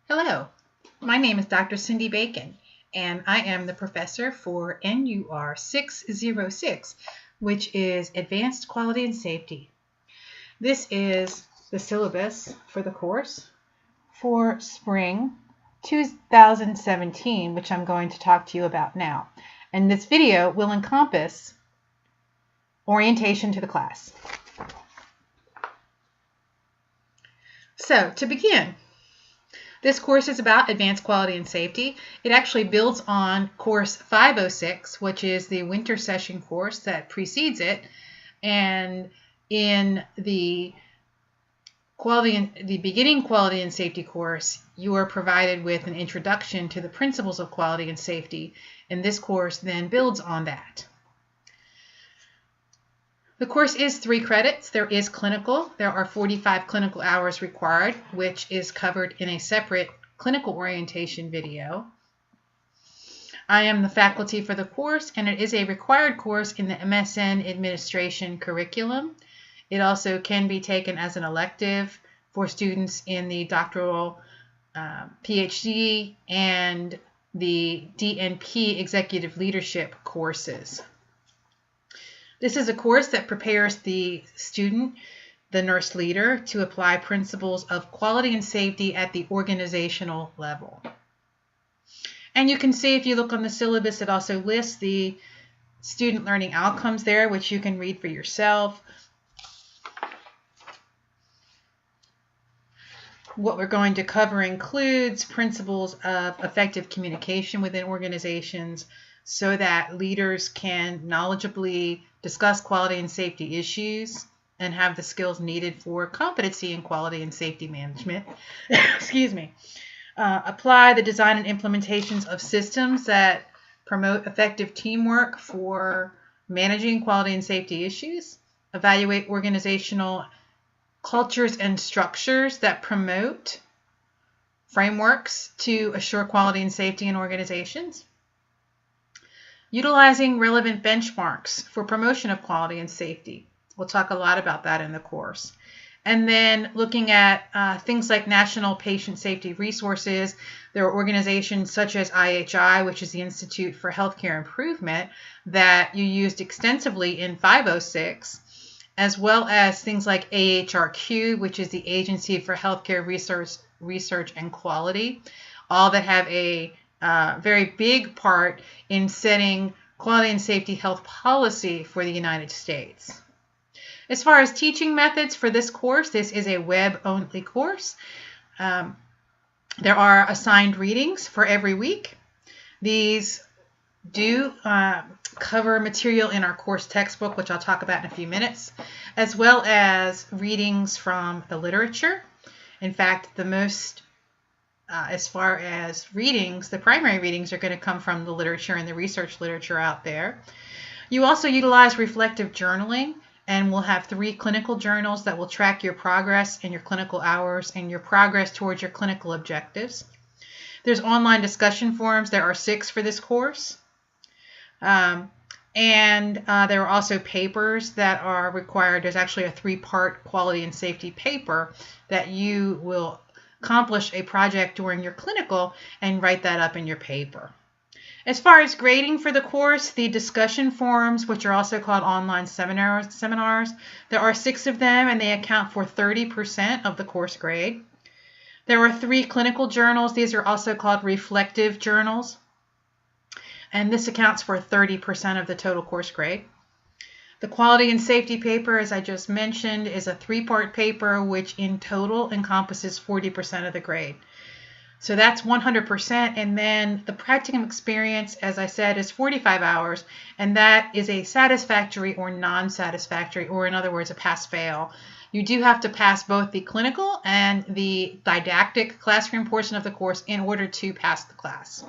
Hello, my name is Dr. Cindy Bacon, and I am the professor for NUR 606, which is Advanced Quality and Safety. This is the syllabus for the course for spring 2017, which I'm going to talk to you about now. And this video will encompass orientation to the class. So, to begin, this course is about advanced quality and safety. It actually builds on course 506, which is the winter session course that precedes it. And in the beginning quality and safety course, you are provided with an introduction to the principles of quality and safety. And this course then builds on that. The course is 3 credits. There is clinical. There are 45 clinical hours required, which is covered in a separate clinical orientation video. I am the faculty for the course, and it is a required course in the MSN administration curriculum. It also can be taken as an elective for students in the doctoral PhD and the DNP executive leadership courses. This is a course that prepares the student, the nurse leader, to apply principles of quality and safety at the organizational level. And you can see, if you look on the syllabus, it also lists the student learning outcomes there, which you can read for yourself. What we're going to cover includes principles of effective communication within organizations, so that leaders can knowledgeably discuss quality and safety issues and have the skills needed for competency in quality and safety management. Excuse me. Apply the design and implementations of systems that promote effective teamwork for managing quality and safety issues. Evaluate organizational cultures and structures that promote frameworks to assure quality and safety in organizations. Utilizing relevant benchmarks for promotion of quality and safety. We'll talk a lot about that in the course. And then looking at things like national patient safety resources. There are organizations such as IHI, which is the Institute for Healthcare Improvement, that you used extensively in 506, as well as things like AHRQ, which is the Agency for Healthcare Research and Quality, all that have a very big part in setting quality and safety health policy for the United States. As far as teaching methods for this course, this is a web-only course. There are assigned readings for every week. These do cover material in our course textbook, which I'll talk about in a few minutes, as well as readings from the literature. In fact, the most as far as readings, the primary readings are going to come from the literature and the research literature out there. You also utilize reflective journaling, and we'll have 3 clinical journals that will track your progress in your clinical hours and your progress towards your clinical objectives. There's online discussion forums. There are 6 for this course. And there are also papers that are required. There's actually a 3-part quality and safety paper that you will accomplish a project during your clinical and write that up in your paper. As far as grading for the course, the discussion forums, which are also called online seminars, there are 6 of them, and they account for 30% of the course grade. There are 3 clinical journals. These are also called reflective journals, and this accounts for 30% of the total course grade. The quality and safety paper, as I just mentioned, is a 3-part paper, which in total encompasses 40% of the grade. So that's 100%. And then the practicum experience, as I said, is 45 hours. And that is a satisfactory or non-satisfactory, or in other words, a pass-fail. You do have to pass both the clinical and the didactic classroom portion of the course in order to pass the class.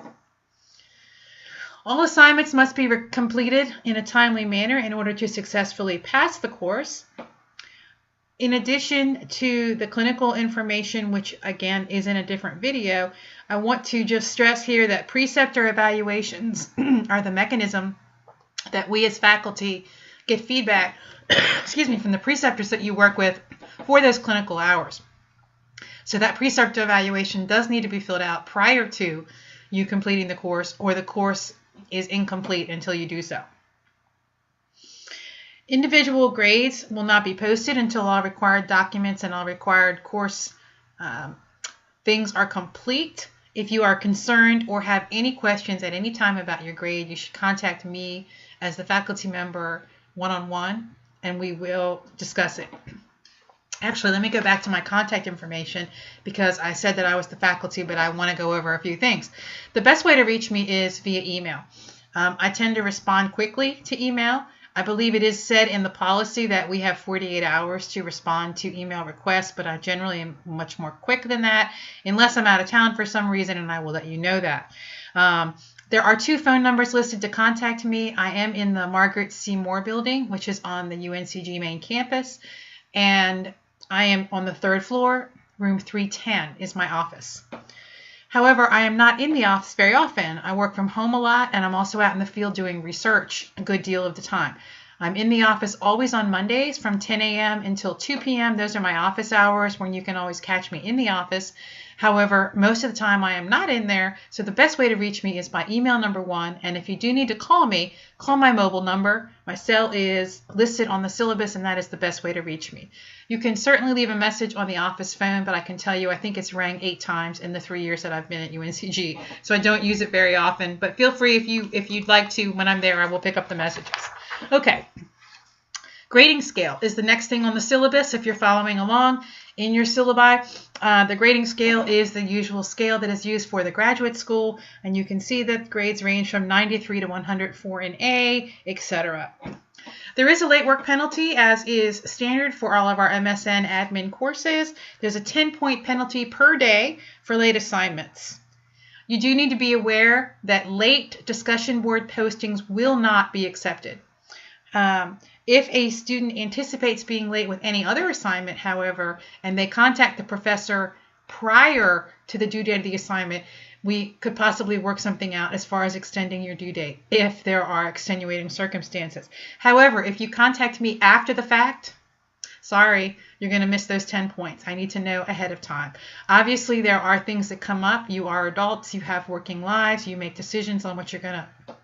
All assignments must be completed in a timely manner in order to successfully pass the course. In addition to the clinical information, which again is in a different video, I want to just stress here that preceptor evaluations are the mechanism that we as faculty get feedback excuse me, from the preceptors that you work with for those clinical hours. So that pre-cert evaluation does need to be filled out prior to you completing the course, or the course is incomplete until you do so. Individual grades will not be posted until all required documents and all required course things are complete. If you are concerned or have any questions at any time about your grade, you should contact me as the faculty member one-on-one, and we will discuss it. Actually, let me go back to my contact information, because I said that I was the faculty, but I want to go over a few things. The best way to reach me is via email. I tend to respond quickly to email. I believe it is said in the policy that we have 48 hours to respond to email requests, but I generally am much more quick than that, unless I'm out of town for some reason, and I will let you know that. There are 2 phone numbers listed to contact me. I am in the Margaret C. Moore building, which is on the UNCG main campus, and I am on the 3rd floor. Room 310 is my office. However, I am not in the office very often. I work from home a lot, and I'm also out in the field doing research a good deal of the time. I'm in the office always on Mondays from 10 a.m. until 2 p.m. Those are my office hours when you can always catch me in the office. However, most of the time I am not in there, so the best way to reach me is by email, number 1. And if you do need to call me, call my mobile number. My cell is listed on the syllabus, and that is the best way to reach me. You can certainly leave a message on the office phone, but I can tell you I think it's rang 8 times in the 3 years that I've been at UNCG, so I don't use it very often. But feel free, if you'd like to, when I'm there, I will pick up the messages. Okay. Grading scale is the next thing on the syllabus if you're following along in your syllabi. The grading scale is the usual scale that is used for the graduate school, and you can see that grades range from 93 to 104 in A, etc. There is a late work penalty, as is standard for all of our MSN admin courses. There's a 10-point penalty per day for late assignments. You do need to be aware that late discussion board postings will not be accepted. If a student anticipates being late with any other assignment, however, and they contact the professor prior to the due date of the assignment, we could possibly work something out as far as extending your due date if there are extenuating circumstances. However, if you contact me after the fact, sorry, you're going to miss those 10 points. I need to know ahead of time. Obviously, there are things that come up. You are adults. You have working lives. You make decisions on what you're going to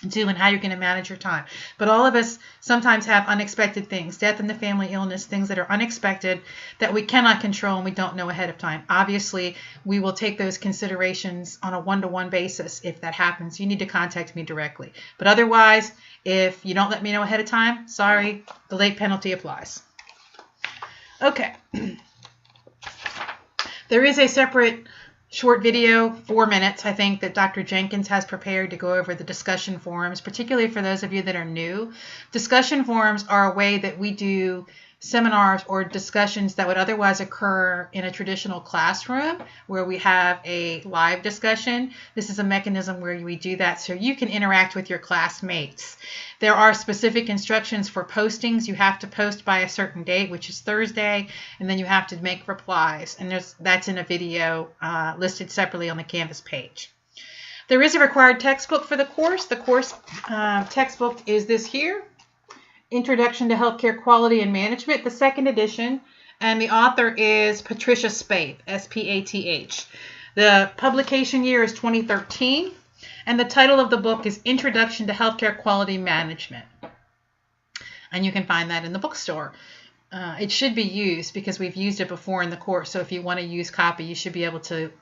do and how you're going to manage your time. But all of us sometimes have unexpected things, death in the family, illness, things that are unexpected that we cannot control and we don't know ahead of time. Obviously, we will take those considerations on a one-to-one basis if that happens. You need to contact me directly. But otherwise, if you don't let me know ahead of time, sorry, the late penalty applies. Okay. There is a separate short video, 4 minutes, I think, that Dr. Jenkins has prepared to go over the discussion forums, particularly for those of you that are new. Discussion forums are a way that we do seminars or discussions that would otherwise occur in a traditional classroom where we have a live discussion. This is a mechanism where we do that so you can interact with your classmates. There are specific instructions for postings. You have to post by a certain date, which is Thursday, and then you have to make replies. And that's in a video listed separately on the Canvas page. There is a required textbook for the course. The course textbook is this here. Introduction to Healthcare Quality and Management, the 2nd edition, and the author is Patricia Spath, S-P-A-T-H. The publication year is 2013, and the title of the book is Introduction to Healthcare Quality Management. And you can find that in the bookstore. It should be used because we've used it before in the course, so if you want to use copy, you should be able to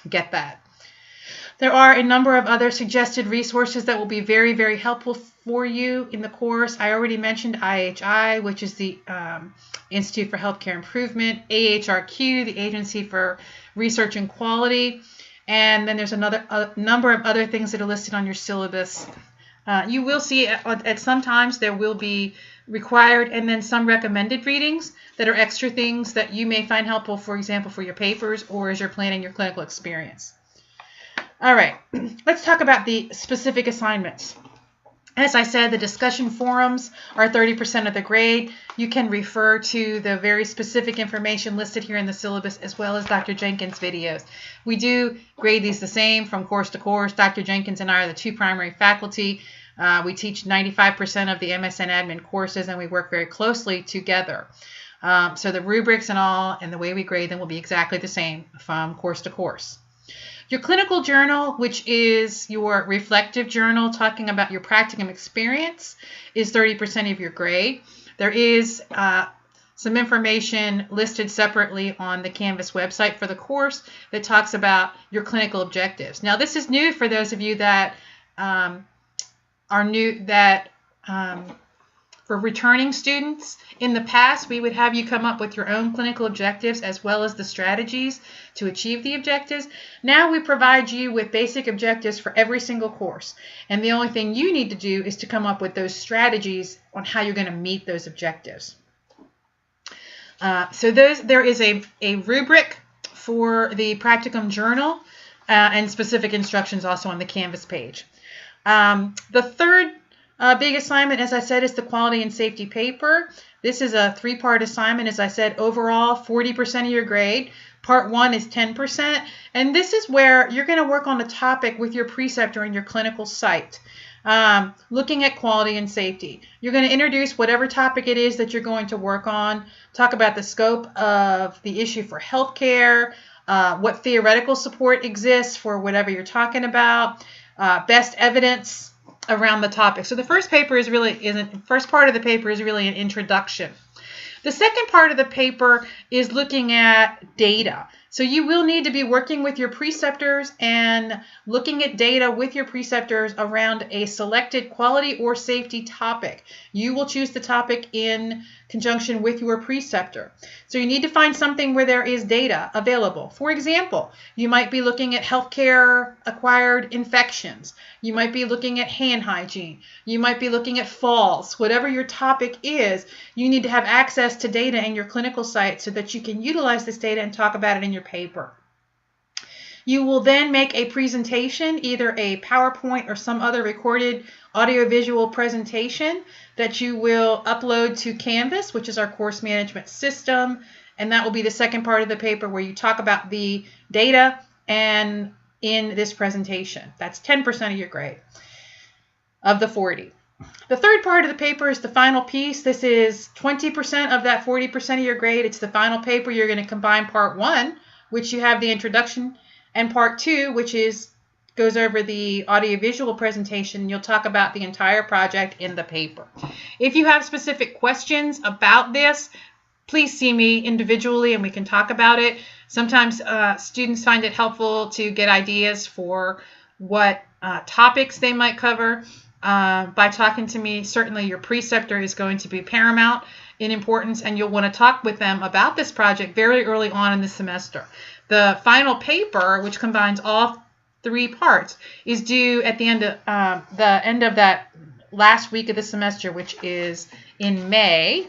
get that. There are a number of other suggested resources that will be very, very helpful for you in the course. I already mentioned IHI, which is the Institute for Healthcare Improvement, AHRQ, the Agency for Research and Quality, and then there's a number of other things that are listed on your syllabus. You will see at some times there will be required and then some recommended readings that are extra things that you may find helpful, for example, for your papers or as you're planning your clinical experience. All right, let's talk about the specific assignments. As I said, the discussion forums are 30% of the grade. You can refer to the very specific information listed here in the syllabus as well as Dr. Jenkins' videos. We do grade these the same from course to course. Dr. Jenkins and I are the 2 primary faculty. We teach 95% of the MSN admin courses and we work very closely together. So the rubrics and all and the way we grade them will be exactly the same from course to course. Your clinical journal, which is your reflective journal talking about your practicum experience, is 30% of your grade. There is some information listed separately on the Canvas website for the course that talks about your clinical objectives. Now, this is new for those of you that are new, for returning students. In the past, we would have you come up with your own clinical objectives as well as the strategies to achieve the objectives. Now we provide you with basic objectives for every single course. And the only thing you need to do is to come up with those strategies on how you're going to meet those objectives. There is a rubric for the practicum journal and specific instructions also on the Canvas page. The third big assignment, as I said, is the quality and safety paper. This is a 3-part assignment. As I said, overall 40% of your grade. Part 1 is 10%. And this is where you're going to work on a topic with your preceptor in your clinical site, looking at quality and safety. You're going to introduce whatever topic it is that you're going to work on, talk about the scope of the issue for healthcare, what theoretical support exists for whatever you're talking about, best evidence around the topic. So the first part of the paper is really an introduction. The second part of the paper is looking at data. So you will need to be working with your preceptors and looking at data with your preceptors around a selected quality or safety topic. You will choose the topic in conjunction with your preceptor. So you need to find something where there is data available. For example, you might be looking at healthcare acquired infections. You might be looking at hand hygiene. You might be looking at falls. Whatever your topic is, you need to have access to data in your clinical site so that you can utilize this data and talk about it in your paper. You will then make a presentation, either a PowerPoint or some other recorded audiovisual presentation that you will upload to Canvas, which is our course management system, and that will be the second part of the paper where you talk about the data and in this presentation. That's 10% of your grade of the 40. The third part of the paper is the final piece. This is 20% of that 40% of your grade. It's the final paper. You're going to combine part 1, which you have the introduction, and part 2, which goes over the audiovisual presentation. You'll talk about the entire project in the paper. If you have specific questions about this, please see me individually and we can talk about it. Sometimes students find it helpful to get ideas for what topics they might cover by talking to me. Certainly your preceptor is going to be paramount in importance, and you'll want to talk with them about this project very early on in the semester. The final paper, which combines all 3 parts, is due at the end of that last week of the semester, which is in May.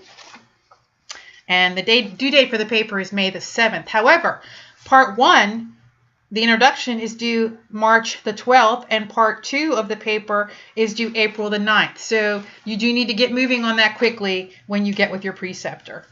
And the due date for the paper is May the 7th. However, part 1, the introduction, is due March the 12th, and part 2 of the paper is due April the 9th. So you do need to get moving on that quickly when you get with your preceptor.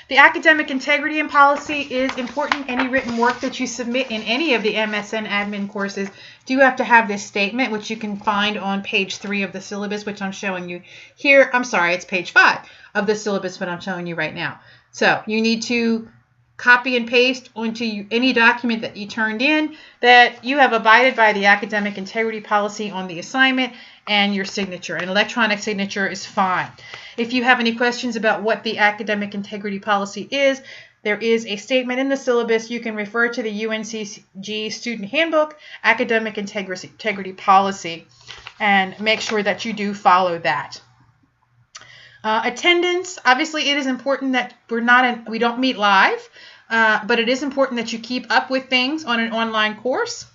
The academic integrity and policy is important. Any written work that you submit in any of the MSN admin courses do have to have this statement, which you can find on page 3 of the syllabus, which I'm showing you here. I'm sorry, it's page 5 of the syllabus, but I'm showing you right now. So you need to copy and paste onto any document that you turned in that you have abided by the academic integrity policy on the assignment and your signature. An electronic signature is fine. If you have any questions about what the academic integrity policy is, there is a statement in the syllabus. You can refer to the UNCG Student Handbook, Academic Integrity Policy, and make sure that you do follow that. Attendance, obviously it is important that we don't meet live, but it is important that you keep up with things on an online course.